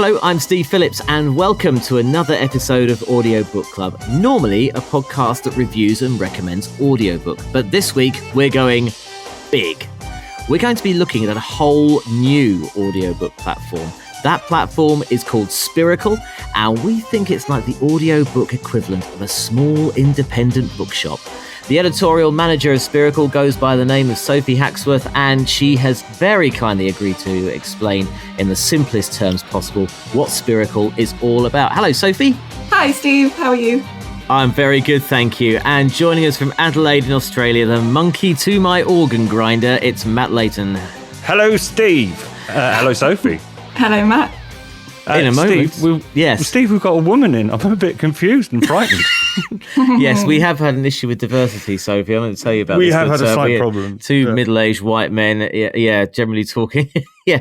Hello, I'm Steve Phillips, and welcome to another episode of Audiobook Club. Normally, a podcast that reviews and recommends audiobook, but this week we're going big. We're going to be looking at a whole new audiobook platform. That platform is called Spiracle, and we think it's like the audiobook equivalent of a small independent bookshop. The editorial manager of Spiracle goes by the name of Sophie Haxworth, and she has very kindly agreed to explain in the simplest terms possible what Spiracle is all about. Hello, Sophie. Hi, Steve. How are you? I'm very good, thank you. And joining us from Adelaide in Australia, the monkey to my organ grinder, it's Matt Layton. Hello, Steve. Hello, Sophie. Hello, Matt. In a moment. Steve, we've got a woman in. I'm a bit confused and frightened. Yes, we have had an issue with diversity, Sophie. I'm going to tell you about this. We have had a slight problem. Two middle-aged white men, generally talking. So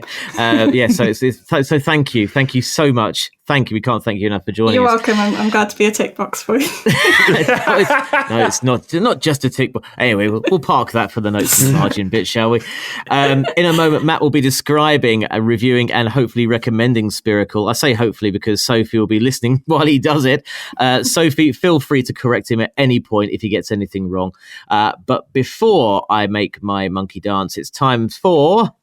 thank you. Thank you so much. Thank you. We can't thank you enough for joining us. You're welcome. I'm glad to be a tick box for you. It's not just a tick box. Anyway, we'll park that for the notes and margin bit, shall we? In a moment, Matt will be describing, reviewing, and hopefully recommending Spiracle. I say hopefully because Sophie will be listening while he does it. Sophie, feel free to correct him at any point if he gets anything wrong. But before I make my monkey dance, it's time for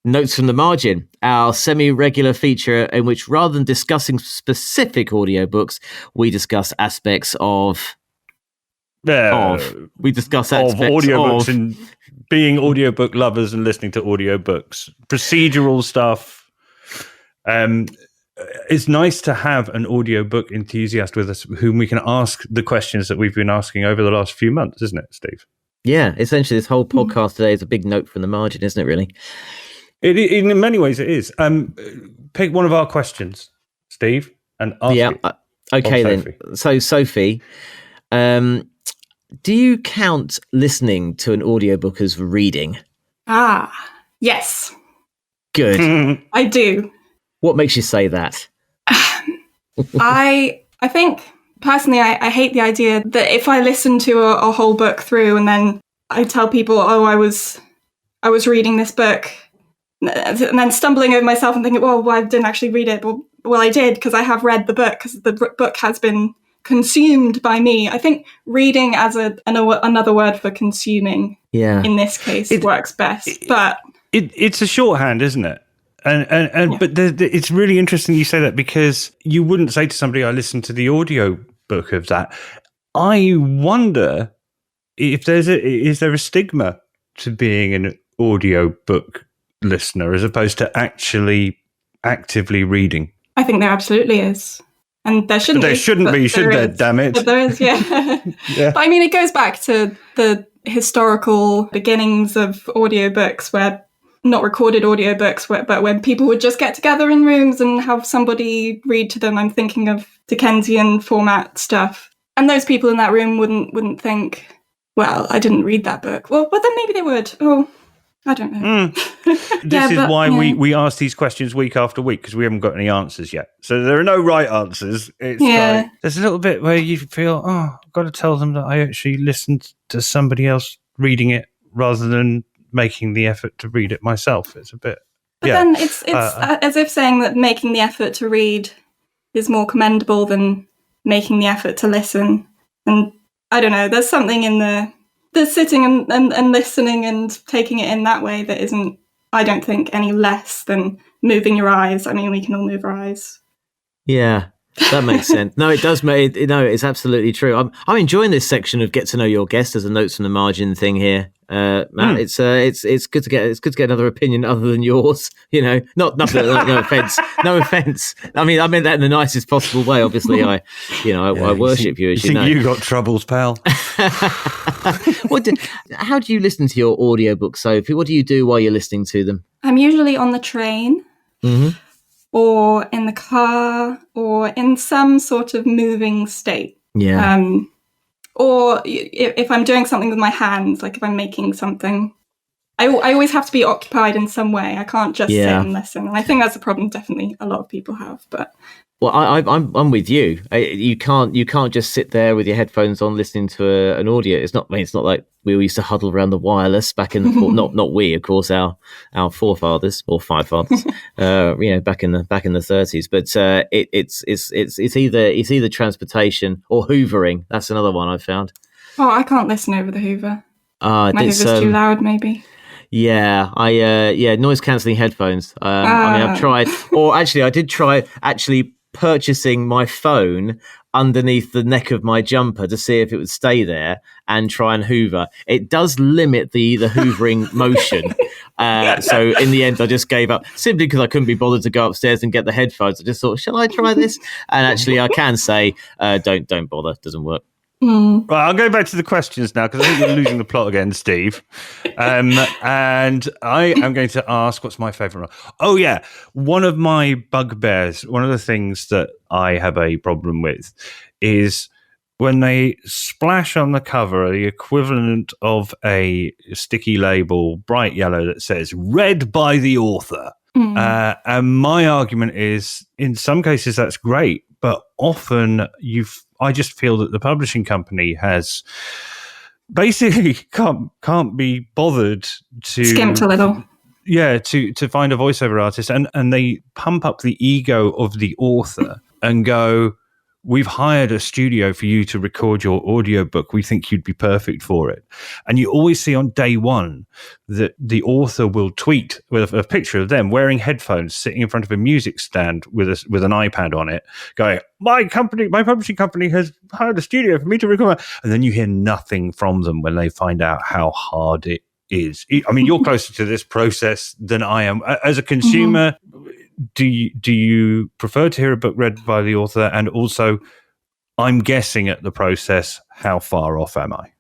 Notes from the Margin, our semi-regular feature in which, rather than discussing specific audiobooks, we discuss aspects of audiobooks and being audiobook lovers and listening to audiobooks. Procedural stuff. It's nice to have an audiobook enthusiast with us whom we can ask the questions that we've been asking over the last few months, isn't it, Steve? Yeah, essentially this whole podcast today is a big note from the margin, isn't it, really? In many ways, it is. Pick one of our questions, Steve, and ask it. Okay, then. So, Sophie, do you count listening to an audiobook as reading? Yes. Good. I do. What makes you say that? I think, personally, I hate the idea that if I listen to a whole book through and then I tell people, I was reading this book, and then stumbling over myself and thinking, well, I didn't actually read it. Well, I did, because I have read the book, because the book has been consumed by me. I think reading as another word for consuming, in this case, works best. But it's a shorthand, isn't it? But it's really interesting you say that, because you wouldn't say to somebody, I listened to the audio book of that. I wonder if is there a stigma to being an audio book listener as opposed to actually actively reading? I think there absolutely is. And there shouldn't be. There shouldn't be, should there? Damn it. But there is, yeah. But I mean, it goes back to the historical beginnings of audiobooks, where not recorded audiobooks, but when people would just get together in rooms and have somebody read to them. I'm thinking of Dickensian format stuff. And those people in that room wouldn't think, well, I didn't read that book. Well, but then maybe they would. Oh, I don't know. This is why we ask these questions week after week, because we haven't got any answers yet. So there are no right answers. It's like, there's a little bit where you feel, I've got to tell them that I actually listened to somebody else reading it rather than making the effort to read it myself. It's a bit... But then it's as if saying that making the effort to read is more commendable than making the effort to listen. And I don't know, there's something in the sitting and listening and taking it in that way that isn't, I don't think, any less than moving your eyes. I mean, we can all move our eyes. Yeah, that makes sense. No, it does. It's absolutely true. I'm enjoying this section of get to know your guest as a notes from the margin thing here, Matt. It's good to get another opinion other than yours. You know, no offense. I mean, I meant that in the nicest possible way. Obviously, I worship you. As you know, you got troubles, pal. How do you listen to your audiobooks, Sophie? What do you do while you're listening to them? I'm usually on the train. Mm-hmm. Or in the car, or in some sort of moving state. Yeah. Or if I'm doing something with my hands, like if I'm making something, I always have to be occupied in some way. I can't just sit and listen. And I think that's a problem definitely a lot of people have. But Well, I'm with you. You can't just sit there with your headphones on listening to an audio. It's not like we used to huddle around the wireless back in the not we, of course, our forefathers or firefathers, back in the 30s. But it's either transportation or hoovering. That's another one I've found. Oh, I can't listen over the Hoover. My Hoover's too loud, maybe. Yeah, noise cancelling headphones. I've tried, or actually, I did try purchasing my phone underneath the neck of my jumper to see if it would stay there and try and hoover. It does limit the hoovering motion. So in the end, I just gave up simply because I couldn't be bothered to go upstairs and get the headphones. I just thought, shall I try this? And actually, I can say, don't bother. It doesn't work. Right, I'll go back to the questions now because I think you're losing the plot again, Steve. And I am going to ask, what's my favourite one? Oh, yeah. One of my bugbears, one of the things that I have a problem with is when they splash on the cover the equivalent of a sticky label, bright yellow, that says read by the author. And my argument is, in some cases, that's great, but often I just feel that the publishing company has basically can't be bothered to skimped a little. Yeah, to find a voiceover artist, and they pump up the ego of the author and go, we've hired a studio for you to record your audiobook. We think you'd be perfect for it. And you always see on day one that the author will tweet with a picture of them wearing headphones, sitting in front of a music stand with an iPad on it, going, my publishing company has hired a studio for me to record. And then you hear nothing from them when they find out how hard it is. I mean, you're closer to this process than I am. As a consumer, do you prefer to hear a book read by the author? And also, I'm guessing at the process, how far off am I?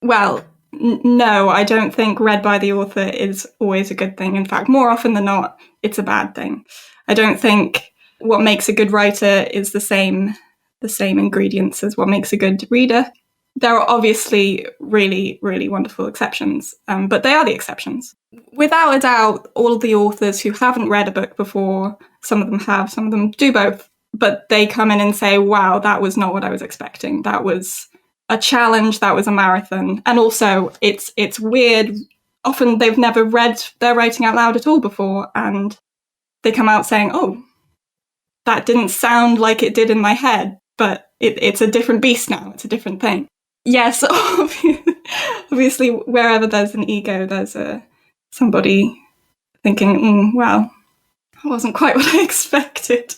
Well, no, I don't think read by the author is always a good thing. In fact, more often than not, it's a bad thing. I don't think what makes a good writer is the same ingredients as what makes a good reader. There are obviously really, really wonderful exceptions, but they are the exceptions. Without a doubt, all of the authors who haven't read a book before, some of them have, some of them do both, but they come in and say, wow, that was not what I was expecting. That was a challenge, that was a marathon. And also, it's weird. Often they've never read their writing out loud at all before, and they come out saying, oh, that didn't sound like it did in my head, but it's a different beast now. It's a different thing. Yes, obviously, wherever there's an ego, there's somebody thinking, well, that wasn't quite what I expected.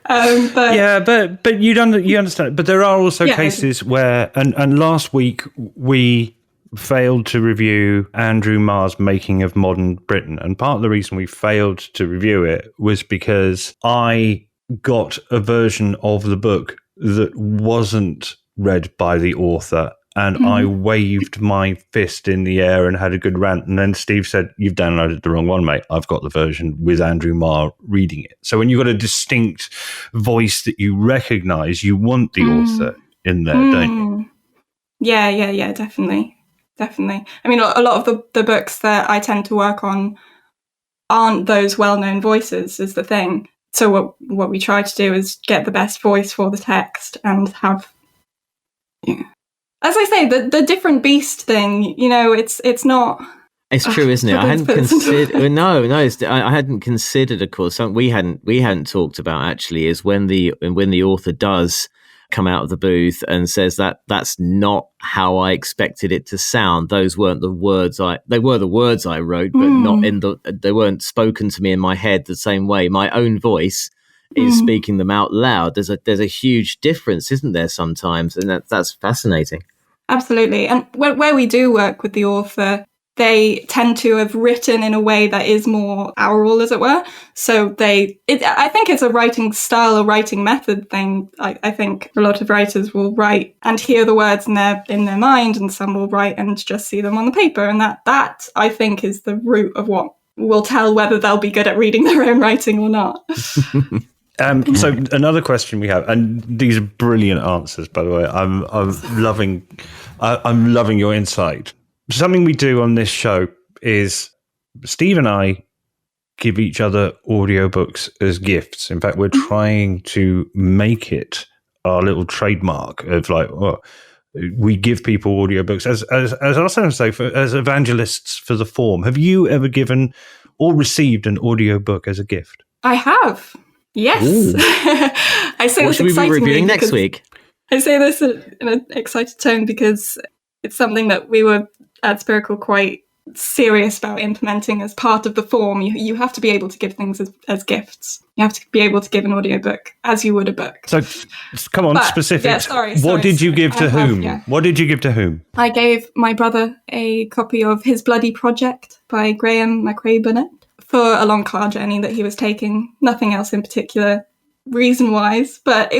But you understand. But there are also cases where, and last week we failed to review Andrew Marr's Making of Modern Britain, and part of the reason we failed to review it was because I got a version of the book that wasn't read by the author, and I waved my fist in the air and had a good rant, and then Steve said, you've downloaded the wrong one, mate. I've got the version with Andrew Marr reading it. So when you've got a distinct voice that you recognise, you want the author in there, don't you? Yeah, definitely. I mean, a lot of the books that I tend to work on aren't those well-known voices, is the thing. So what we try to do is get the best voice for the text and have... Yeah. As I say, the different beast thing, it's not... It's true, isn't it? I hadn't considered... No, I hadn't considered, of course, something we hadn't talked about, actually, is when the author does come out of the booth and says that's not how I expected it to sound. Those weren't the words they were the words I wrote, but not they weren't spoken to me in my head the same way. My own voice is speaking them out loud. There's a huge difference, isn't there, sometimes? And that's fascinating. Absolutely. And where we do work with the author, they tend to have written in a way that is more aural, as it were. So I think it's a writing style, a writing method thing. I think a lot of writers will write and hear the words in their mind, and some will write and just see them on the paper. And that I think is the root of what will tell whether they'll be good at reading their own writing or not. So another question we have, and these are brilliant answers, by the way. I'm loving your insight. Something we do on this show is Steve and I give each other audiobooks as gifts. In fact, we're trying to make it our little trademark of like, we give people audiobooks as I sometimes say, as evangelists for the form. Have you ever given or received an audiobook as a gift? I have. Yes. I say What this should we be excitingly reviewing next because- week? I say this in an excited tone because it's something that we were at Spiracle quite serious about implementing as part of the form. You have to be able to give things as gifts. You have to be able to give an audiobook as you would a book. So, come on, specifics. Yeah, sorry, what did you give to whom? Yeah. What did you give to whom? I gave my brother a copy of His Bloody Project by Graeme, Macrae, Burnet for a long car journey that he was taking. Nothing else in particular reason-wise, but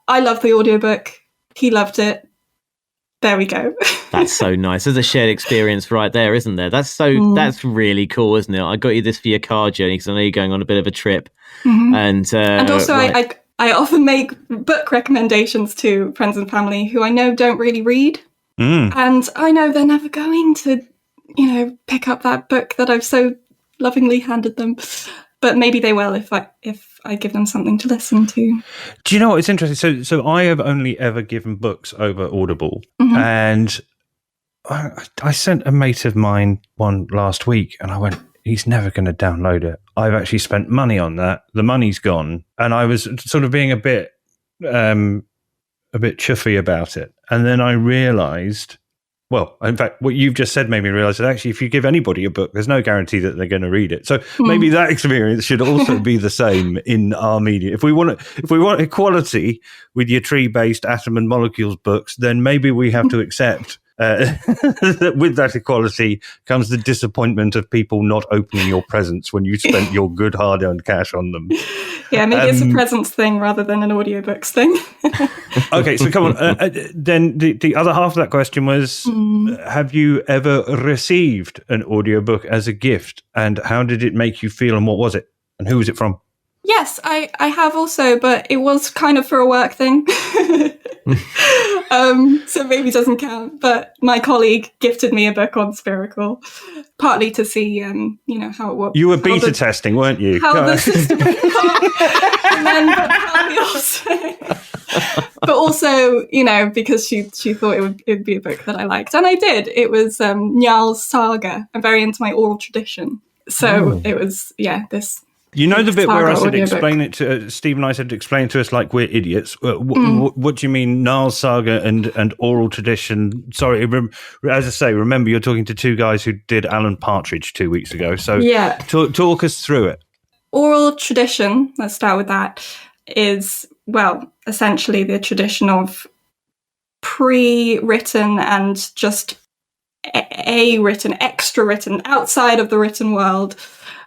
I love the audiobook. He loved it. There we go. That's so nice. There's a shared experience right there, isn't there? That's really cool, isn't it? I got you this for your car journey because I know you're going on a bit of a trip. Mm-hmm. And also, right. I often make book recommendations to friends and family who I know don't really read. And I know they're never going to, pick up that book that I've so lovingly handed them. But maybe they will if I give them something to listen to. Do you know what? It's interesting. So I have only ever given books over Audible, and I sent a mate of mine one last week, and I went, he's never going to download it. I've actually spent money on that. The money's gone, and I was sort of being a bit chuffy about it, and then I realised. Well, in fact, what you've just said made me realise that actually if you give anybody a book, there's no guarantee that they're going to read it. So maybe that experience should also be the same in our media. If we want equality with your tree-based atom and molecules books, then maybe we have to accept that with that equality comes the disappointment of people not opening your presents when you spent your good hard-earned cash on them. Yeah, maybe it's a presents thing rather than an audiobooks thing. Okay, so come on. Then the other half of that question was, have you ever received an audiobook as a gift? And how did it make you feel and what was it? And who was it from? Yes, I have also, but it was kind of for a work thing. So maybe it doesn't count. But my colleague gifted me a book on Spiracle, partly to see, how it works. You were beta testing, weren't you? How the system would work. And then, but also, because she thought it would be a book that I liked. And I did. It was Njáls saga. I'm very into my oral tradition. So it was, this... You know the bit where I said audiobook. explain it to Steve and I said explain to us like we're idiots. What do you mean, Njáls saga and oral tradition? Sorry, as I say, remember you're talking to two guys who did Alan Partridge 2 weeks ago. So talk us through it. Oral tradition, let's start with that, is, essentially the tradition of pre-written and just a-written, extra-written, outside of the written world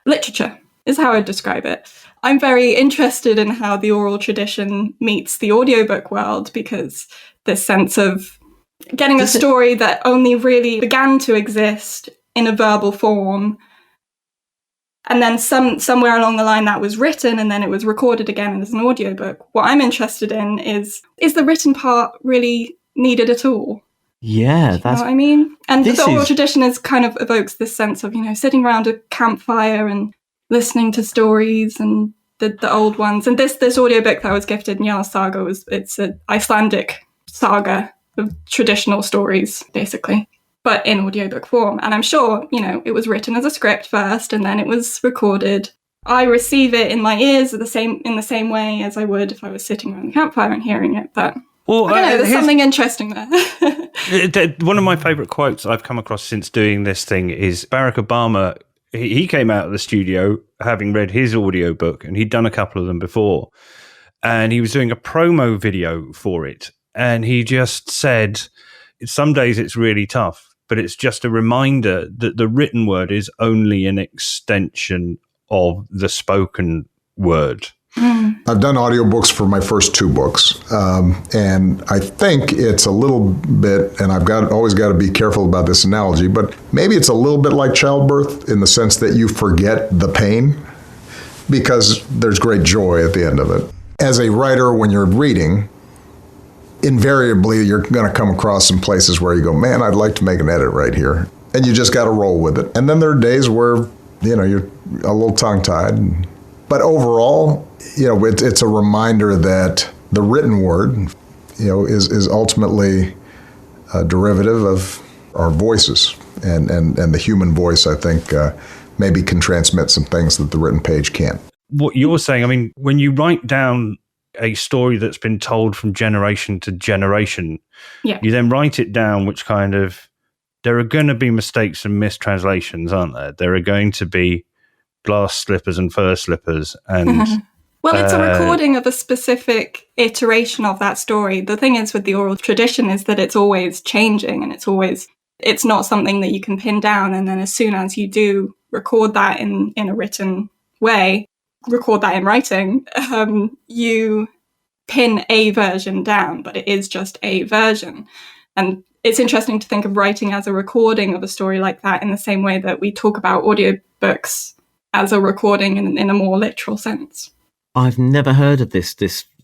literature. Is how I'd describe it. I'm very interested in how the oral tradition meets the audiobook world because this sense of getting a story that only really began to exist in a verbal form, and then somewhere along the line that was written and then it was recorded again as an audiobook. What I'm interested in is the written part really needed at all? Yeah, that's you know what I mean. And the oral tradition is kind of evokes this sense of sitting around a campfire and listening to stories and the old ones. And this audiobook that I was gifted, Njáls saga, it's an Icelandic saga of traditional stories, basically, but in audiobook form. And I'm sure, it was written as a script first and then it was recorded. I receive it in my ears in the same way as I would if I was sitting around the campfire and hearing it. But I don't know, there's something interesting there. One of my favourite quotes I've come across since doing this thing is Barack Obama. He came out of the studio having read his audiobook, and he'd done a couple of them before, and he was doing a promo video for it, and he just said, some days it's really tough, but it's just a reminder that the written word is only an extension of the spoken word. I've done audiobooks for my first two books, and I think it's a little bit, and always got to be careful about this analogy, but maybe it's a little bit like childbirth in the sense that you forget the pain because there's great joy at the end of it. As a writer, when you're reading, invariably you're going to come across some places where you go, man, I'd like to make an edit right here. And you just got to roll with it. And then there are days where you're a little tongue-tied. But overall, it's a reminder that the written word, is ultimately a derivative of our voices. And the human voice, I think, maybe can transmit some things that the written page can't. What you're saying, I mean, when you write down a story that's been told from generation to generation, you then write it down, which kind of, there are going to be mistakes and mistranslations, aren't there? There are going to be glass slippers and fur slippers. And well, it's a recording of a specific iteration of that story. The thing is with the oral tradition is that it's always changing, and it's not something that you can pin down. And then as soon as you do record that in a written way, record that in writing, you pin a version down, but it is just a version. And it's interesting to think of writing as a recording of a story like that in the same way that we talk about audiobooks as a recording in a more literal sense. I've never heard of this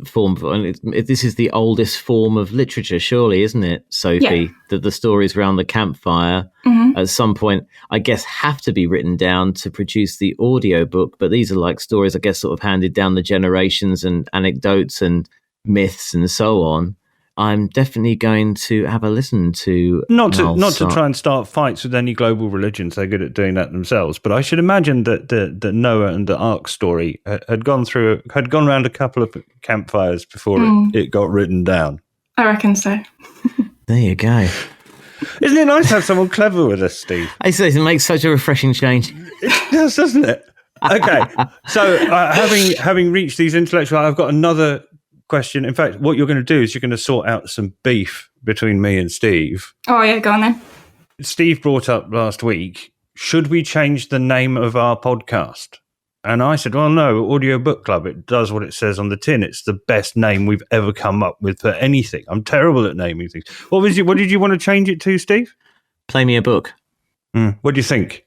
form. This is the oldest form of literature, surely, isn't it, Sophie? Yeah. That the stories around the campfire at some point, I guess, have to be written down to produce the audiobook. But these are like stories, I guess, sort of handed down the generations and anecdotes and myths and so on. I'm definitely going to have a listen to not to try and start fights with any global religions. They're good at doing that themselves. But I should imagine that the Noah and the Ark story had gone around a couple of campfires before it got written down. I reckon so. There you go. Isn't it nice to have someone clever with us, Steve? I say it makes such a refreshing change. It does, doesn't it? Okay, so having reached these intellectual, I've got another question. In fact, what you're going to do is you're going to sort out some beef between me and Steve. Oh, yeah, go on then. Steve brought up last week, should we change the name of our podcast? And I said, well, no, Audiobook Club, it does what it says on the tin. It's the best name we've ever come up with for anything. I'm terrible at naming things. What did you want to change it to, Steve? Play me a book. What do you think?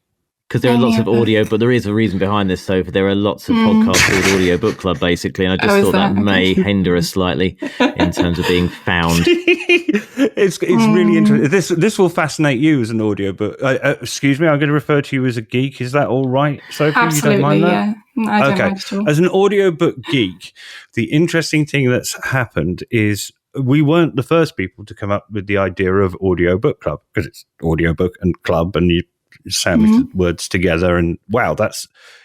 Because there are lots of audio, but there is a reason behind this, Sophie. There are lots of podcasts called Audiobook Club, basically, and I just thought that may hinder us slightly in terms of being found. It's really interesting. This will fascinate you as an audiobook. Excuse me, I'm going to refer to you as a geek. Is that all right, Sophie? Absolutely, you don't mind that? Yeah. No, I don't mind at all. As an audiobook geek, the interesting thing that's happened is we weren't the first people to come up with the idea of Audiobook Club, because it's audiobook and club, and you sandwich words together, and wow,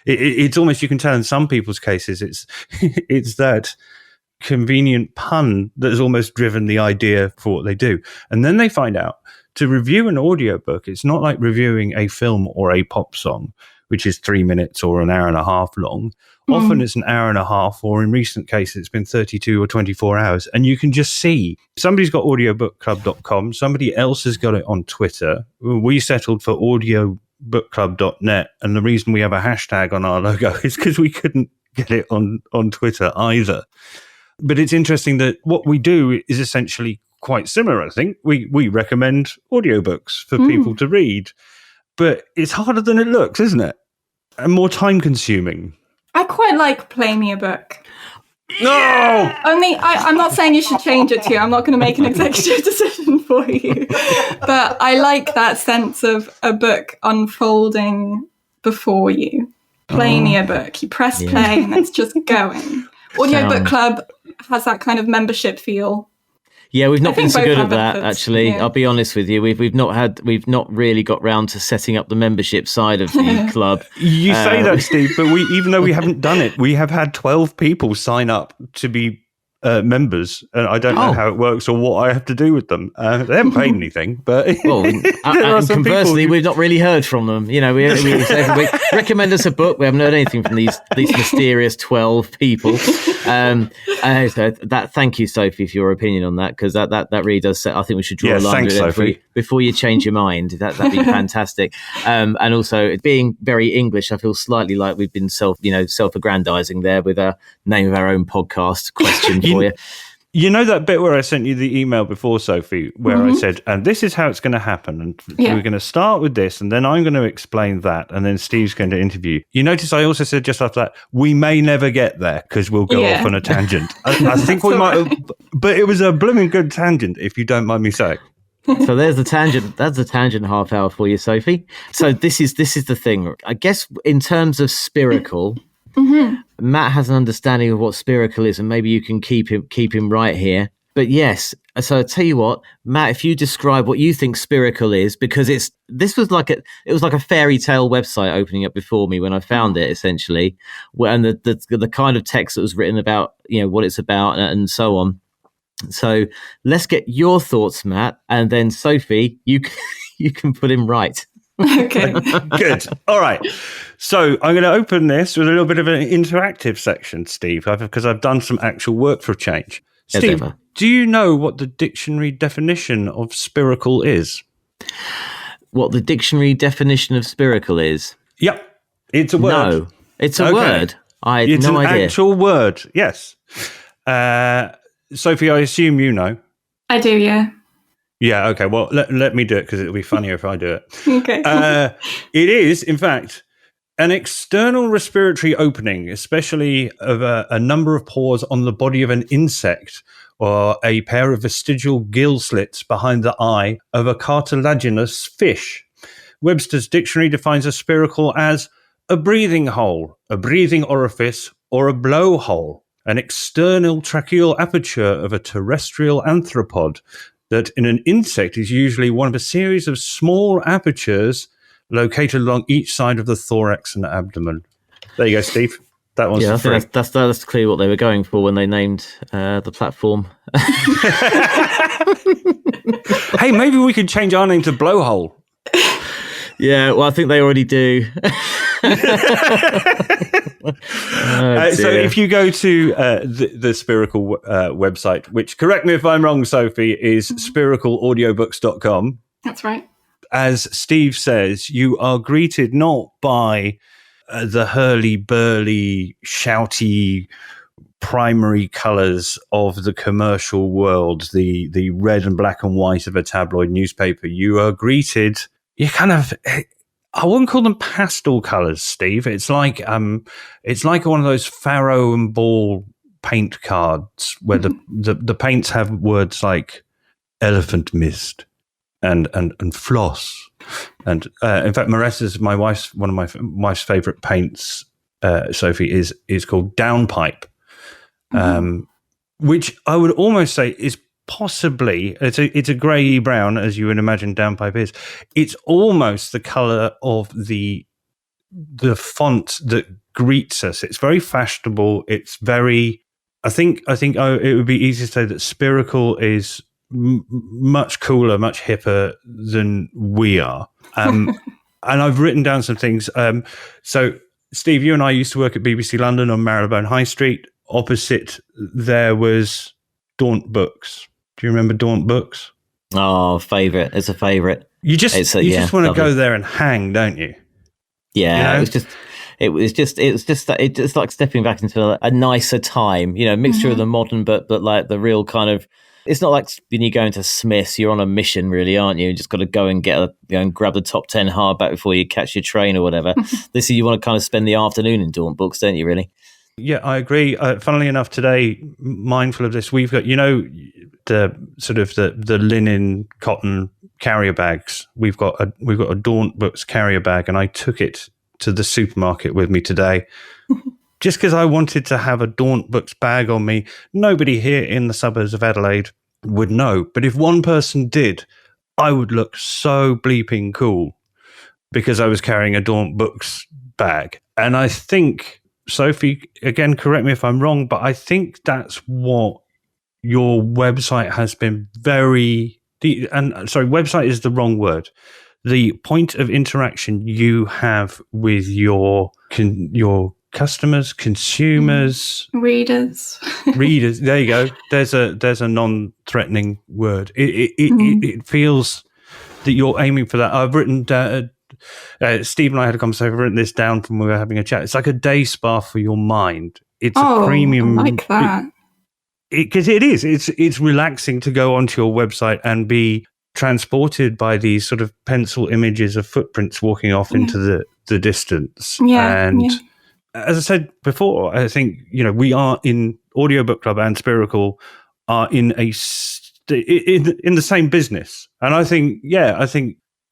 it's almost, you can tell in some people's cases it's that convenient pun that has almost driven the idea for what they do. And then they find out to review an audiobook, it's not like reviewing a film or a pop song, which is 3 minutes or an hour and a half long. Often it's an hour and a half, or in recent cases, it's been 32 or 24 hours. And you can just see somebody's got audiobookclub.com. Somebody else has got it on Twitter. We settled for audiobookclub.net. And the reason we have a hashtag on our logo is because we couldn't get it on Twitter either. But it's interesting that what we do is essentially quite similar, I think. We recommend audiobooks for people to read. But it's harder than it looks, isn't it? And more time consuming. I quite like Play Me a Book. No! Only, I'm not saying you should change it to you. I'm not going to make an executive decision for you. But I like that sense of a book unfolding before you. Play me a book. You press play and it's just going. Audiobook Club has that kind of membership feel. Yeah, we've not been so good at that, actually. Yeah. I'll be honest with you. We've not really got round to setting up the membership side of the club. You say that, Steve, but even though we haven't done it, we have had 12 people sign up to be members, and I don't know how it works or what I have to do with them. They haven't paid anything, but and conversely, we've not really heard from them. We say every week, recommend us a book. We haven't heard anything from these mysterious 12 people. So thank you, Sophie, for your opinion on that, because that really does. I think we should draw a line before you change your mind. That'd be fantastic. And also, being very English, I feel slightly like we've been self-aggrandizing there with a name of our own podcast question for you. You know that bit where I sent you the email before, Sophie, where I said, and this is how it's going to happen. And we're going to start with this, and then I'm going to explain that, and then Steve's going to interview. You notice I also said just after that, we may never get there because we'll go off on a tangent. I think we might have, but it was a blooming good tangent, if you don't mind me saying. So there's the tangent. That's a tangent half hour for you, Sophie. So this is the thing. I guess in terms of Spiracle, Matt has an understanding of what Spiracle is, and maybe you can keep him right here. But yes, so I tell you what, Matt, if you describe what you think Spiracle is, because it was like a fairy tale website opening up before me when I found it, essentially, and the kind of text that was written about, what it's about and so on. So let's get your thoughts, Matt, and then Sophie, you can put him right. Okay. Good. All right. So I'm going to open this with a little bit of an interactive section, Steve, because I've done some actual work for a change. Steve, do you know what the dictionary definition of Spiracle is? What the dictionary definition of Spiracle is? Yep. It's a word. No, it's a word. I had no idea. It's an actual word, yes. Sophie, I assume you know. I do, yeah. Yeah, okay. Well, let me do it because it'll be funnier if I do it. Okay. It is, in fact, an external respiratory opening, especially of a number of pores on the body of an insect or a pair of vestigial gill slits behind the eye of a cartilaginous fish. Webster's dictionary defines a spiracle as a breathing hole, a breathing orifice, or a blowhole, an external tracheal aperture of a terrestrial arthropod that in an insect is usually one of a series of small apertures located along each side of the thorax and abdomen. There you go, Steve. That one's I free. think that's clearly what they were going for when they named the platform. Hey, maybe we could change our name to Blowhole. Yeah, well, I think they already do. So if you go to the Spiracle website, which, correct me if I'm wrong, Sophie, is spiracleaudiobooks.com. That's right. As Steve says, you are greeted not by the hurly-burly, shouty primary colours of the commercial world, the red and black and white of a tabloid newspaper. You are greeted, I wouldn't call them pastel colours, Steve. It's like one of those Faro and Ball paint cards where the paints have words like elephant mist and floss. And in fact, Moretta's one of my wife's favourite paints, Sophie, is called Downpipe, which I would almost say is possibly it's a grey brown, as you would imagine Downpipe is. It's almost the colour of the font that greets us. It's very fashionable. It's very. I think it would be easy to say that Spiracle is much cooler, much hipper than we are. And I've written down some things. So, Steve, you and I used to work at BBC London on Marylebone High Street. Opposite there was Daunt Books. Do you remember Daunt Books? Oh, favourite. It's a favourite. You just want to go there and hang, don't you? Yeah, you know? It's like stepping back into a nicer time. A mixture of the modern, but like the real kind of. It's not like when you go into Smith's, you're on a mission, really, aren't you? You just got to go and and grab the top 10 hardback before you catch your train or whatever. This is, you want to kind of spend the afternoon in Daunt Books, don't you? Really? Yeah, I agree. Funnily enough, today, mindful of this, we've got the sort of the linen cotton carrier bags. We've got a Daunt Books carrier bag, and I took it to the supermarket with me today. Just because I wanted to have a Daunt Books bag on me. Nobody here in the suburbs of Adelaide would know. But if one person did, I would look so bleeping cool because I was carrying a Daunt Books bag. And I think, Sophie, again, correct me if I'm wrong, but I think that's what your website has been website is the wrong word. The point of interaction you have with your customers, consumers, readers. There you go. There's a non-threatening word. It feels that you're aiming for that. I've written Steve and I had a conversation. I've written this down from when we were having a chat. It's like a day spa for your mind. It's a premium. I like that. Because it is. It's relaxing to go onto your website and be transported by these sort of pencil images of footprints walking off into the distance. Yeah. And as I said before, I think, we are in Audiobook Club and Spiracle are in the same business. And I think,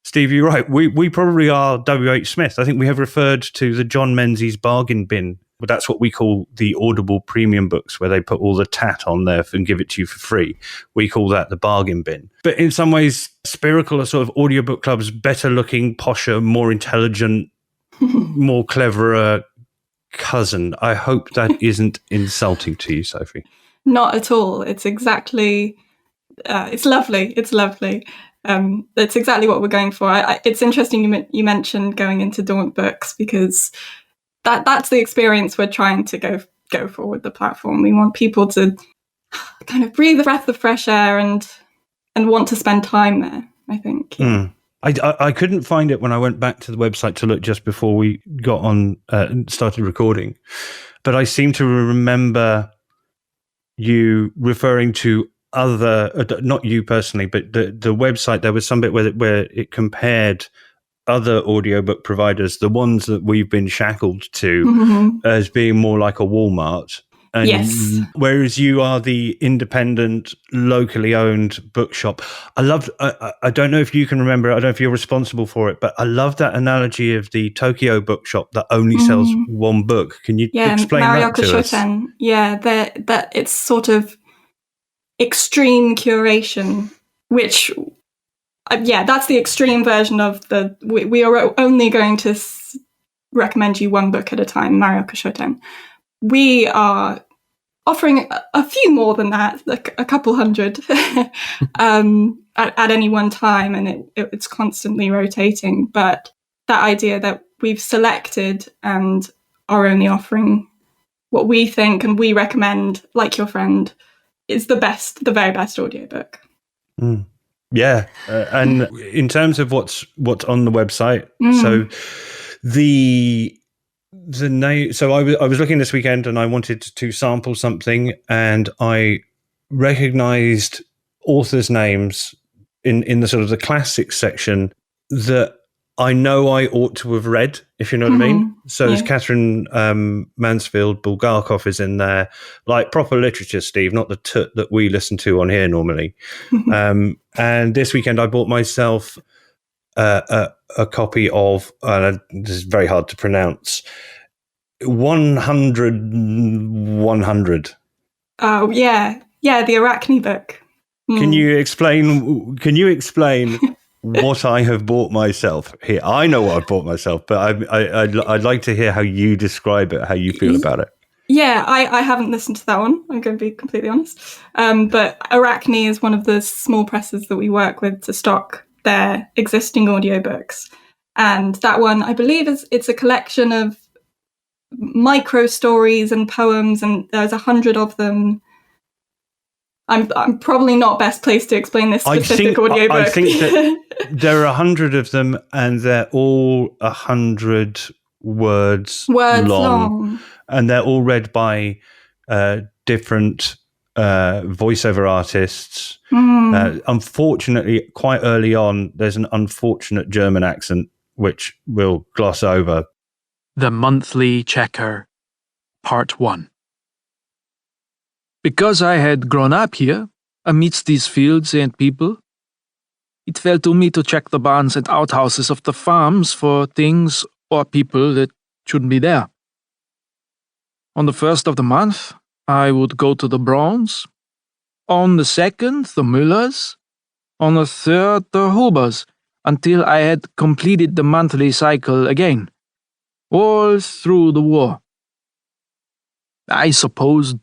Steve, you're right. We probably are W.H. Smith. I think we have referred to the John Menzies bargain bin. But that's what we call the Audible premium books, where they put all the tat on there and give it to you for free. We call that the bargain bin. But in some ways, Spiracle are sort of audiobook club's better looking, posher, more intelligent, more cleverer cousin. I hope that isn't insulting to you, Sophie. Not at all. It's exactly, it's lovely. It's lovely. That's exactly what we're going for. It's interesting you mentioned going into dormant books, because that's the experience we're trying to go for with the platform. We want people to kind of breathe a breath of fresh air and want to spend time there, I think. Yeah. I couldn't find it when I went back to the website to look just before we got on and started recording, but I seem to remember you referring to other, not you personally, but the website. There was some bit where it compared other audiobook providers, the ones that we've been shackled to, as being more like a Walmart. And yes. Whereas you are the independent, locally owned bookshop. I don't know if you can remember, I don't know if you're responsible for it, but I love that analogy of the Tokyo bookshop that only sells one book. Can you explain that to us? Yeah, that it's sort of extreme curation, which, that's the extreme version of we are only going to recommend you one book at a time, Marioka Shoten. We are offering a few more than that, like a couple hundred at any one time, and it's constantly rotating. But that idea that we've selected and are only offering what we think and we recommend, like your friend, is the very best audiobook. Yeah, and in terms of what's on the website, so the name. So I was looking this weekend and I wanted to sample something, and I recognized authors' names in the sort of the classics section that I know I ought to have read, if you know what I mean. So there's Catherine Mansfield Bulgakov is in there, like proper literature, Steve, not the tut that we listen to on here normally. And this weekend I bought myself a copy of, this is very hard to pronounce, 100. Oh, yeah, the Arachne book. Can you explain what I have bought myself here? I know what I've bought myself, but I'd like to hear how you describe it, how you feel about it. Yeah, I haven't listened to that one, I'm going to be completely honest. But Arachne is one of the small presses that we work with to stock their existing audiobooks. And that one, I believe, it's a collection of micro stories and poems, and there's 100 of them. I'm probably not best placed to explain this specific audiobook. I think that there are 100 of them, and they're all 100 words long, and they're all read by different voiceover artists. Unfortunately, quite early on, there's an unfortunate German accent, which we'll gloss over. The Monthly Checker, Part 1. Because I had grown up here, amidst these fields and people, it fell to me to check the barns and outhouses of the farms for things or people that shouldn't be there. On the 1st of the month, I would go to the Browns. On the 2nd, the Müllers. On the 3rd, the Hubers, until I had completed the monthly cycle again, all through the war. I suppose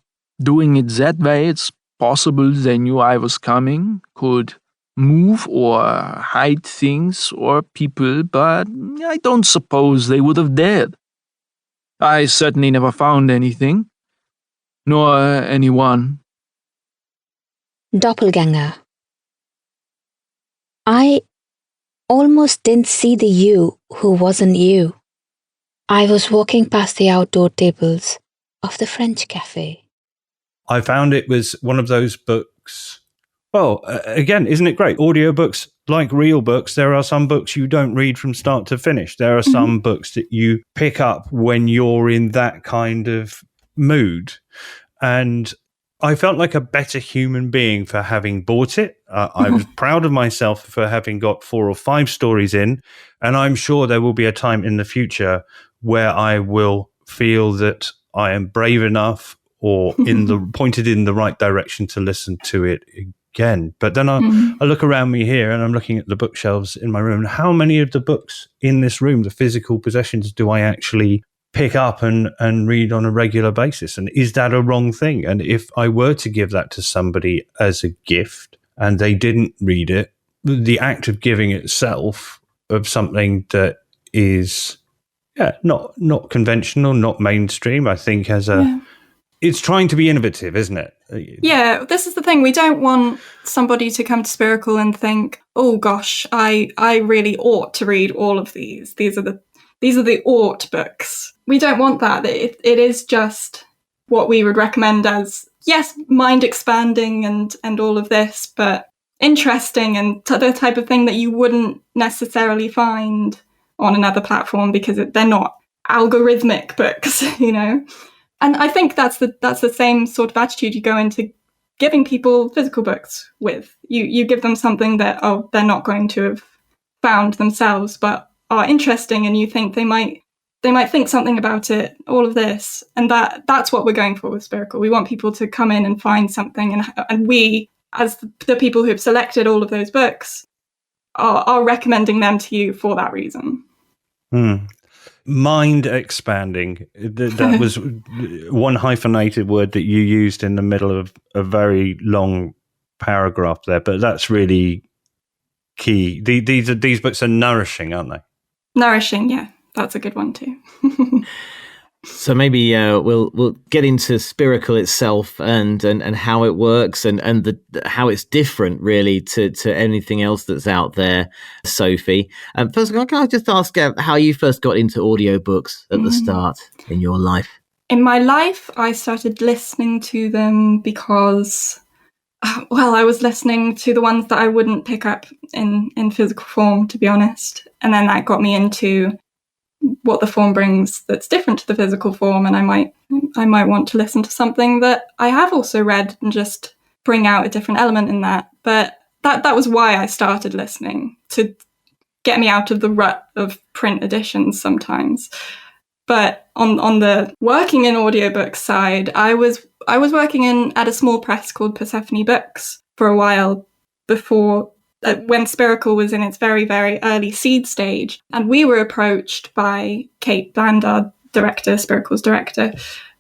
doing it that way, it's possible they knew I was coming, could move or hide things or people, but I don't suppose they would have dared. I certainly never found anything, nor anyone. Doppelganger. I almost didn't see the you who wasn't you. I was walking past the outdoor tables of the French cafe. I found it was one of those books. Well, again, isn't it great? Audiobooks, like real books, there are some books you don't read from start to finish. There are some books that you pick up when you're in that kind of mood. And I felt like a better human being for having bought it. I was proud of myself for having got 4 or 5 stories in, and I'm sure there will be a time in the future where I will feel that I am brave enough or pointed in the right direction to listen to it again. But then I look around me here and I'm looking at the bookshelves in my room. How many of the books in this room, the physical possessions, do I actually pick up and read on a regular basis? And is that a wrong thing? And if I were to give that to somebody as a gift and they didn't read it, the act of giving itself of something that is not conventional, not mainstream, I think it's trying to be innovative, isn't it? Yeah, this is the thing. We don't want somebody to come to Spiracle and think, oh gosh, I really ought to read all of these. These are the ought books. We don't want that. It is just what we would recommend as, yes, mind expanding and all of this, but interesting and the type of thing that you wouldn't necessarily find on another platform because they're not algorithmic books, you know? And I think that's the same sort of attitude you go into giving people physical books with. You give them something that, they're not going to have found themselves, but are interesting, and you think they might think something about it, all of this. And that's what we're going for with Spiracle. We want people to come in and find something, and we, as the people who have selected all of those books, are recommending them to you for that reason. Mind expanding. That was one hyphenated word that you used in the middle of a very long paragraph there, but that's really key. These books are nourishing, aren't they? Nourishing, yeah. That's a good one too. So maybe we'll get into Spiracle itself and how it works and how it's different really to anything else that's out there, Sophie. First of all, can I just ask how you first got into audiobooks at the start in your life? In my life, I started listening to them because, I was listening to the ones that I wouldn't pick up in physical form, to be honest. And then that got me into what the form brings that's different to the physical form, and I might want to listen to something that I have also read and just bring out a different element in that. But that was why I started listening, to get me out of the rut of print editions sometimes. But on the working in audiobooks side, I was working at a small press called Persephone Books for a while before, when Spiracle was in its very, very early seed stage. And we were approached by Kate Bland, our director, Spiracle's director,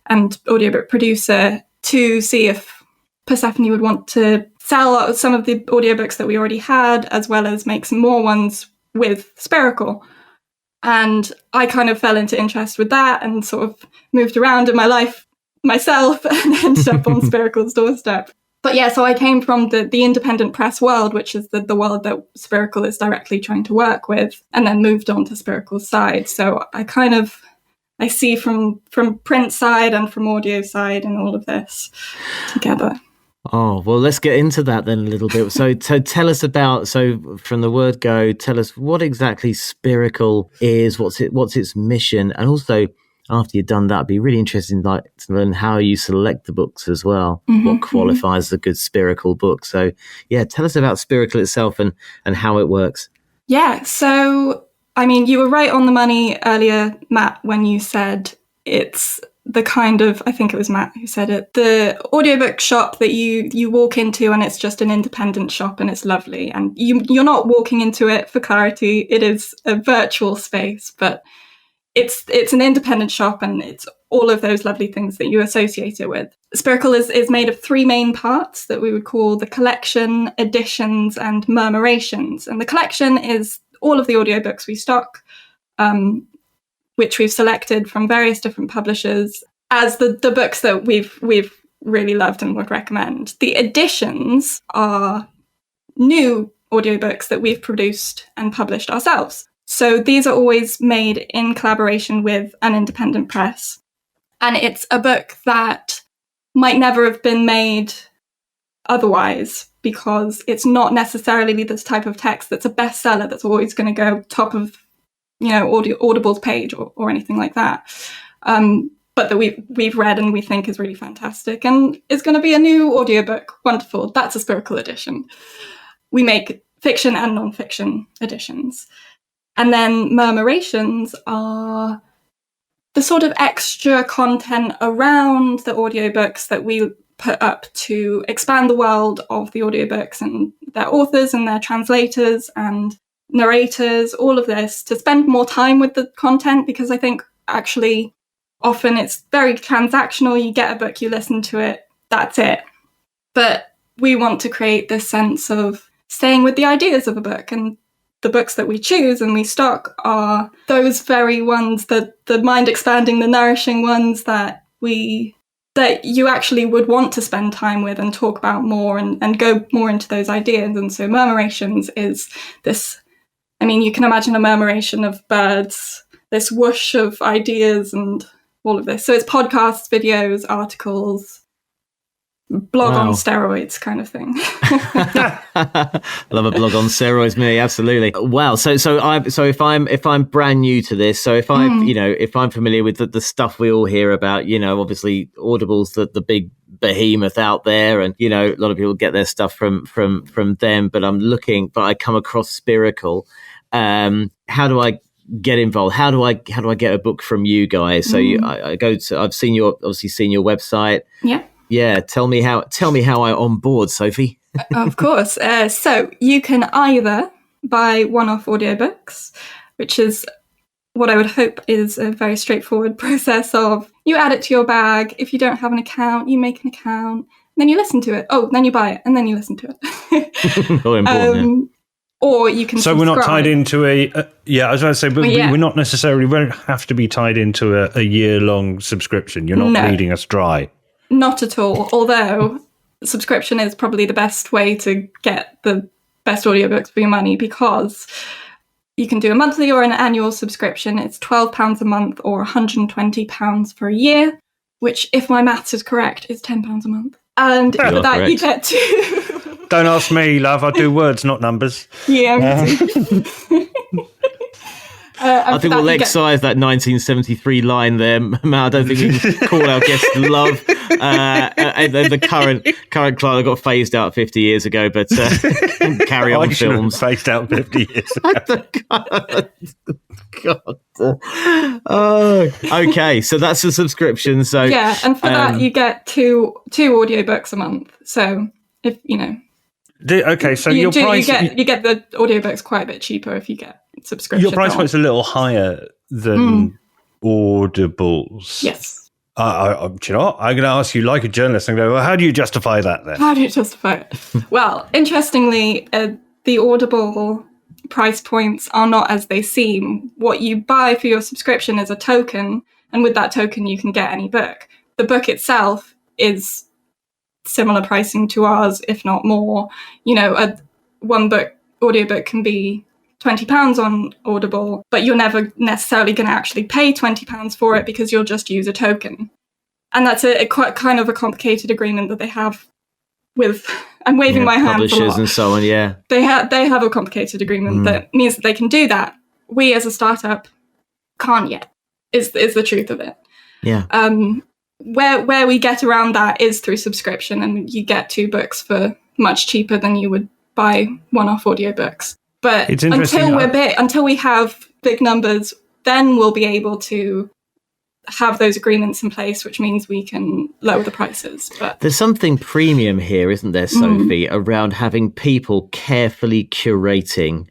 and audiobook producer, to see if Persephone would want to sell some of the audiobooks that we already had, as well as make some more ones with Spiracle. And I kind of fell into interest with that and sort of moved around in my life myself and ended up on Spiracle's doorstep. But yeah, so I came from the independent press world, which is the world that Spiracle is directly trying to work with, and then moved on to Spiracle's side. So I see from print side and from audio side and all of this together. Oh, well, let's get into that then a little bit. So tell us about, from the word go, tell us what exactly Spiracle is, what's its mission, and also, after you've done that, it'd be really interesting to learn how you select the books as well. What qualifies a good Spiracle book? So, yeah, tell us about Spiracle itself and how it works. Yeah, so, I mean, you were right on the money earlier, Matt, when you said it's the kind of, I think it was Matt who said it, the audiobook shop that you walk into and it's just an independent shop and it's lovely. And you're not walking into it for clarity. It is a virtual space, but it's an independent shop and it's all of those lovely things that you associate it with. Spiracle is made of 3 main parts that we would call the collection, editions, and murmurations. And the collection is all of the audiobooks we stock, which we've selected from various different publishers as the books that we've really loved and would recommend. The editions are new audiobooks that we've produced and published ourselves. So these are always made in collaboration with an independent press. And it's a book that might never have been made otherwise, because it's not necessarily this type of text that's a bestseller that's always going to go top of, Audible's page or anything like that. but that we've read and we think is really fantastic and is going to be a new audiobook. Wonderful. That's a Spiracle edition. We make fiction and non-fiction editions. And then Murmurations are the sort of extra content around the audiobooks that we put up to expand the world of the audiobooks and their authors and their translators and narrators, all of this, to spend more time with the content, because I think actually often it's very transactional. You get a book, you listen to it, that's it. But we want to create this sense of staying with the ideas of a book, and the books that we choose and we stock are those very ones, that the mind expanding, the nourishing ones that you actually would want to spend time with and talk about more and go more into those ideas. And so Murmurations is this, I mean, you can imagine a murmuration of birds, this whoosh of ideas and all of this. So it's podcasts, videos, articles, blog on steroids kind of thing. Love a blog on steroids, me, absolutely. Wow. So if I'm brand new to this, so if I'm familiar with the stuff we all hear about, obviously Audible's the big behemoth out there, and a lot of people get their stuff from them, but I come across Spiracle. How do I get involved? How do I get a book from you guys? So I've seen your website. Yeah, tell me how I onboard, Sophie. Of course. So you can either buy one-off audiobooks, which is what I would hope is a very straightforward process of you add it to your bag. If you don't have an account, you make an account, then you listen to it. Oh, then you buy it, and then you listen to it. Very important. Or you can subscribe. We're not tied into I was going to say, but we're not necessarily, we don't have to be tied into a year-long subscription. You're not bleeding us dry. Not at all, although subscription is probably the best way to get the best audiobooks for your money, because you can do a monthly or an annual subscription. It's £12 a month or £120 for a year, which, if my maths is correct, is £10 a month. And for that correct. You get to... Don't ask me, love. I do words, not numbers. Yeah. I think we'll excise that 1973 line there. I don't think we can call our guest love. The current client got phased out 50 years ago, but carry on films. Phased out 50 years ago. God. Oh, okay. So that's a subscription. So yeah, and for that you get two audiobooks a month. So if so your price, you get the audiobooks quite a bit cheaper if you get subscription. Your price point's a little higher than Audible's. Yes. Do you know what? I'm going to ask you, like a journalist, and go, well, how do you justify that then? How do you justify it? Well, interestingly, the Audible price points are not as they seem. What you buy for your subscription is a token, and with that token you can get any book. The book itself is similar pricing to ours, if not more. One book audiobook can be £20 on Audible, but you're never necessarily going to actually pay £20 for it because you'll just use a token. And that's a quite kind of a complicated agreement that they have with, I'm waving my hand publishers and so on, yeah. They have a complicated agreement that means that they can do that. We as a startup can't yet, is the truth of it. Yeah. Where we get around that is through subscription, and you get 2 books for much cheaper than you would buy one-off audiobooks. But until we have big numbers, then we'll be able to have those agreements in place, which means we can lower the prices. But there's something premium here, isn't there, Sophie, around having people carefully curating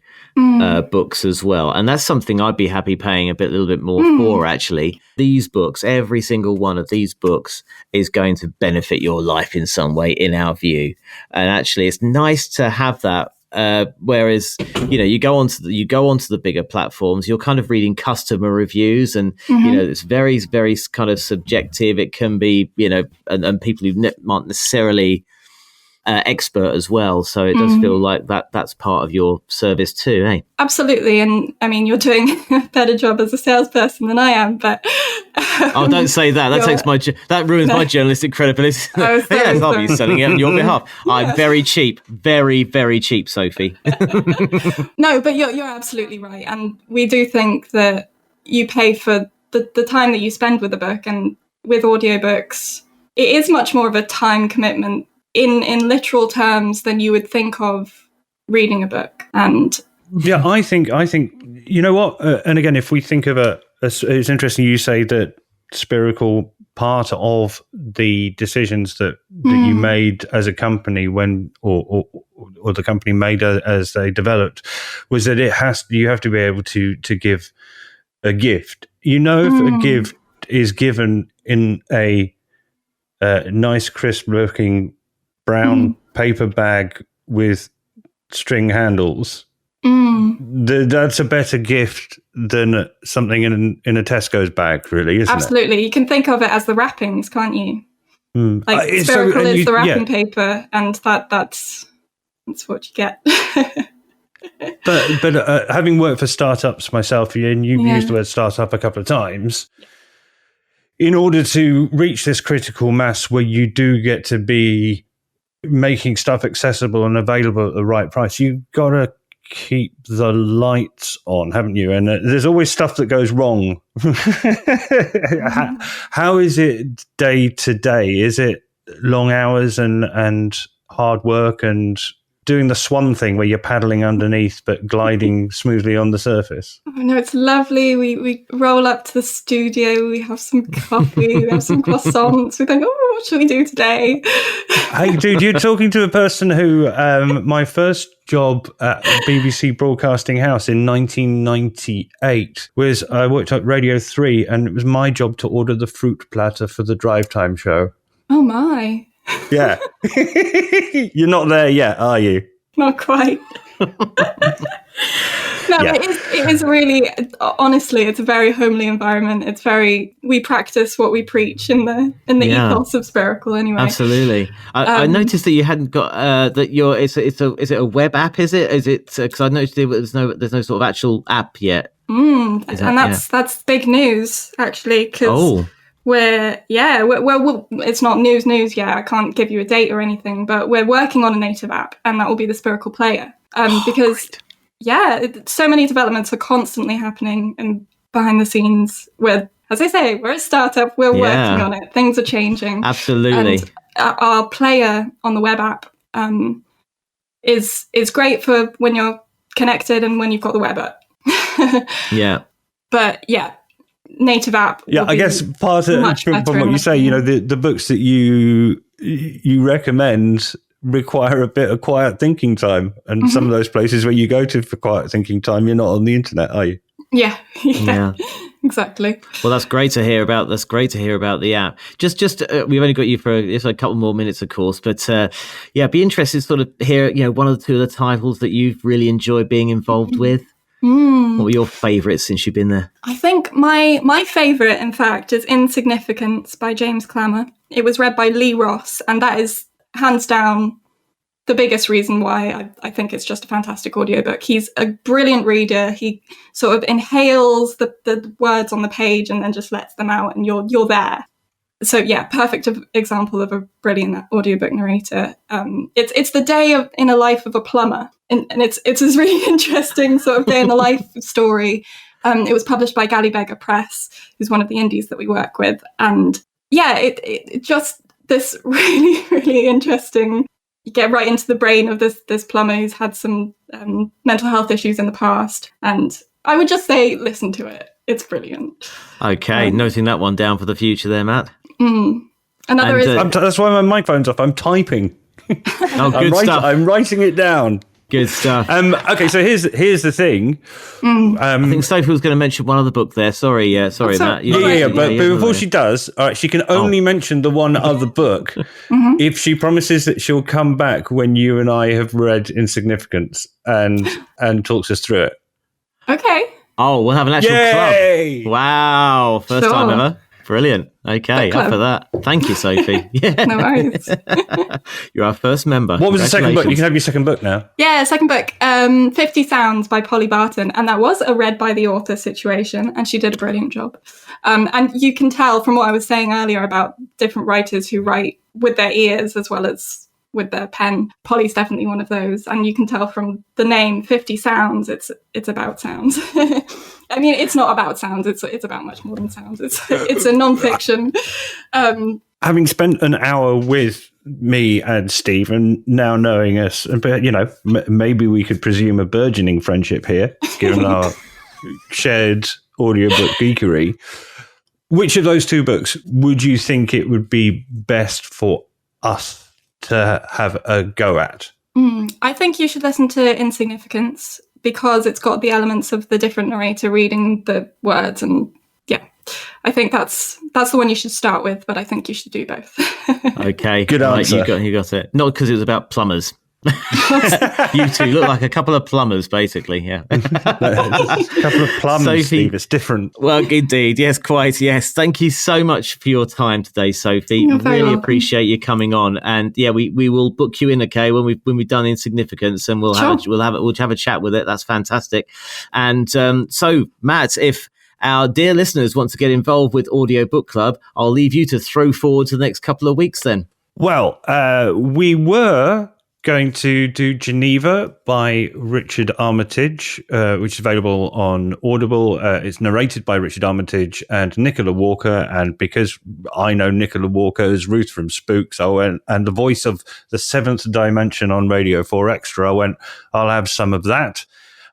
books as well. And that's something I'd be happy paying a little bit more for, actually. These books, every single one of these books is going to benefit your life in some way, in our view. And actually, it's nice to have that. Whereas, you go onto the bigger platforms, you're kind of reading customer reviews, and it's very, very kind of subjective. It can be, and people who aren't necessarily expert as well. So it does feel like that's part of your service too, eh? Absolutely. And I mean, you're doing a better job as a salesperson than I am, but oh, don't say that. That ruins my journalistic credibility. Yes, I'll be selling it on your behalf. I'm very cheap, very, very cheap, Sophie. No, but you're absolutely right. And we do think that you pay for the time that you spend with a book, and with audiobooks, it is much more of a time commitment in literal terms than you would think of reading a book. And yeah, I think you know what? And again, if we think of it's interesting you say that Spiracle, part of the decisions that you made as a company when, or the company made as they developed, was that you have to be able to give a gift. You know, if a gift is given in a nice, crisp-looking brown paper bag with string handles, that's a better gift than something in a Tesco's bag, really, isn't it? Absolutely. You can think of it as the wrappings, can't you? Like Spiracle is the wrapping paper, and that's what you get. But having worked for startups myself, and you've used the word startup a couple of times, in order to reach this critical mass where you do get to be making stuff accessible and available at the right price, you've got to keep the lights on, haven't you? And there's always stuff that goes wrong. How is it day to day? Is it long hours and hard work and doing the swan thing where you're paddling underneath but gliding smoothly on the surface? Oh, no, it's lovely. We roll up to the studio, we have some coffee, we have some croissants. We think, oh, what should we do today? Hey, dude, you're talking to a person who, my first job at BBC Broadcasting House in 1998 was, I worked at Radio 3, and it was my job to order the fruit platter for the drive time show. Oh, my. Yeah. You're not there yet, are you? Not quite. No, Yeah. it is really, honestly, it's a very homely environment. It's very, we practice what we preach in the ethos of Spiracle anyway. Absolutely. I noticed that you hadn't got is it a web app? Is it because I noticed there's no sort of actual app yet. That's big news actually, because well, it's not news yet. I can't give you a date or anything, but we're working on a native app, and that will be the Spiracle player. Because so many developments are constantly happening and behind the scenes. As I say, we're a startup. We're working on it. Things are changing. Absolutely. And our player on the web app is great for when you're connected and when you've got the web app. Yeah. But native app. I guess part of from what you say, the books that you recommend require a bit of quiet thinking time, and some of those places where you go to for quiet thinking time, you're not on the internet, are you? Yeah. Exactly. Well, that's great to hear about. That's great to hear about the app. Just we've only got you for a couple more minutes, of course, but be interested to sort of hear, one or two of the titles that you've really enjoyed being involved with. What were your favourites since you've been there? I think my favourite, in fact, is Insignificance by James Clammer. It was read by Lee Ross, and that is hands down the biggest reason why I think it's just a fantastic audiobook. He's a brilliant reader. He sort of inhales the words on the page and then just lets them out, and you're there. So perfect example of a brilliant audiobook narrator. It's the day in a life of a plumber, and it's this really interesting sort of day in the life story. It was published by Gallibegger Press, who's one of the indies that we work with, and it just this really, really interesting. You get right into the brain of this plumber who's had some mental health issues in the past, and I would just say listen to it. It's brilliant. Okay, noting that one down for the future there, Matt. Another is... that's why my microphone's off. I'm typing. Oh, good stuff. I'm writing it down. Good stuff. Okay, so here's the thing. I think Sophie was going to mention one other book there. Sorry, Matt. But before she does, all right, she can only mention the one other book if she promises that she'll come back when you and I have read Insignificance and talks us through it. Okay. Oh, we'll have an actual club. Wow, first time ever. Brilliant. Okay, up for that. Thank you, Sophie. No worries. You're our first member. What was the second book? You can have your second book now. Yeah, second book, 50 Sounds by Polly Barton. And that was a read by the author situation, and she did a brilliant job. And you can tell from what I was saying earlier about different writers who write with their ears as well as with their pen. Polly's definitely one of those, and you can tell from the name 50 Sounds, it's about sounds. I mean, it's not about sounds, it's about much more than sounds. It's a non-fiction. Having spent an hour with me and Steve, and now knowing us, but maybe we could presume a burgeoning friendship here, given our shared audiobook geekery. Which of those two books would you think it would be best for us to have a go at? I think you should listen to Insignificance, because it's got the elements of the different narrator reading the words, and I think that's the one you should start with, but I think you should do both. Okay, good answer. Right, you got it. Not because it was about plumbers. You two look like a couple of plumbers, basically. Yeah, a couple of plumbers. Sophie, Steve, it's different. Well, indeed, yes, quite. Yes, thank you so much for your time today, Sophie. You're very really welcome. appreciate you coming on, and we will book you in, okay, when we've done Insignificance, and we'll have a chat with it. That's fantastic. And so, Matt, if our dear listeners want to get involved with Audiobook Club, I'll leave you to throw forward to the next couple of weeks then. Well, we were going to do Geneva by Richard Armitage, which is available on Audible. It's narrated by Richard Armitage and Nicola Walker. And because I know Nicola Walker as Ruth from Spooks, I went, and the voice of the Seventh Dimension on Radio 4 Extra, I went, I'll have some of that.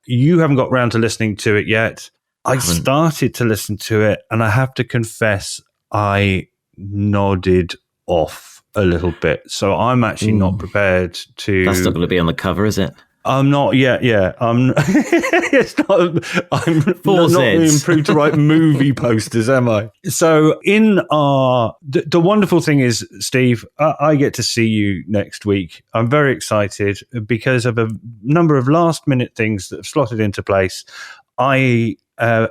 You haven't got round to listening to it yet. I started to listen to it, and I have to confess, I nodded off a little bit. So I'm actually not prepared to... That's not going to be on the cover, is it? I'm not yet. Yeah, I'm. It's not. I'm not improved to write movie posters, am I? So, in our the wonderful thing is, Steve, I get to see you next week. I'm very excited because of a number of last minute things that have slotted into place. I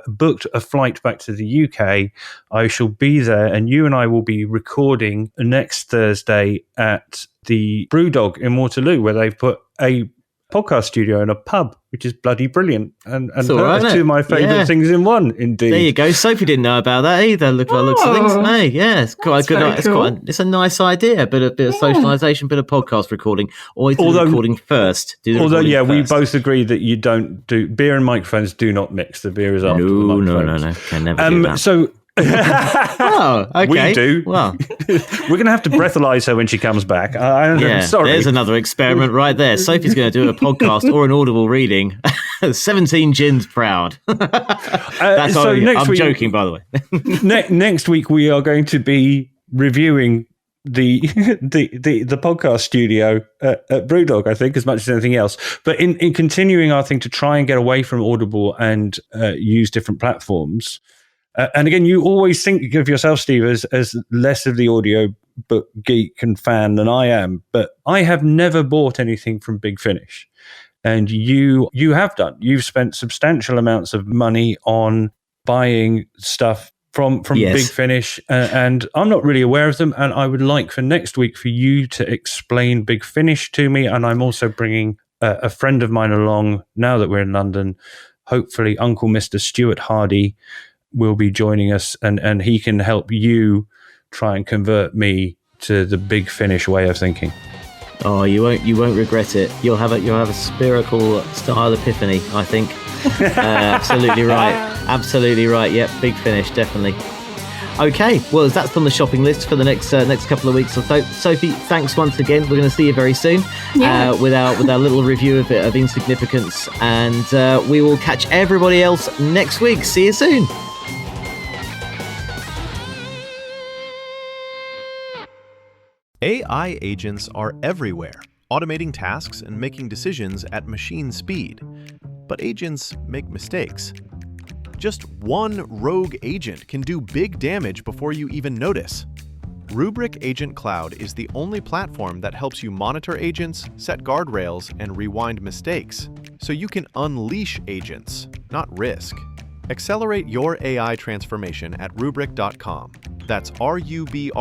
booked a flight back to the UK. I shall be there, and you and I will be recording next Thursday at the Brewdog in Waterloo, where they've put a podcast studio in a pub, which is bloody brilliant, and two of my favourite things in one. Indeed, there you go. Sophie didn't know about that either. Look by the looks of things. Hey, yeah, it's quite good. It's a nice idea. Bit of socialisation, bit of podcast recording. Always do the recording first. We both agree that you don't do beer and microphones. Do not mix. The beer is after the microphones. No. Can never do that. So. Oh, okay. We do. Well, we're going to have to breathalyze her when she comes back. Sorry. There's another experiment right there. Sophie's going to do a podcast or an audible reading. 17 gins proud. That's I'm joking, by the way. Next week we are going to be reviewing the podcast studio at Brewdog, I think, as much as anything else. But in continuing our thing to try and get away from Audible and use different platforms. And again, you always think of yourself, Steve, as less of the audio book geek and fan than I am. But I have never bought anything from Big Finish. And you have done. You've spent substantial amounts of money on buying stuff from Big Finish. And I'm not really aware of them. And I would like for next week for you to explain Big Finish to me. And I'm also bringing a friend of mine along now that we're in London. Hopefully, Uncle Mr. Stuart Hardy will be joining us, and he can help you try and convert me to the Big Finish way of thinking. Oh, you won't regret it. You'll have a Spiracle style epiphany, I think. Absolutely right. Yep, Big Finish, definitely. Okay, well, that's on the shopping list for the next couple of weeks or so. Sophie, thanks once again. We're going to see you very soon with our little review of Insignificance, and we will catch everybody else next week. See you soon. AI agents are everywhere, automating tasks and making decisions at machine speed. But agents make mistakes. Just one rogue agent can do big damage before you even notice. Rubrik Agent Cloud is the only platform that helps you monitor agents, set guardrails, and rewind mistakes, so you can unleash agents, not risk. Accelerate your AI transformation at Rubrik.com. That's RUBRIK.com.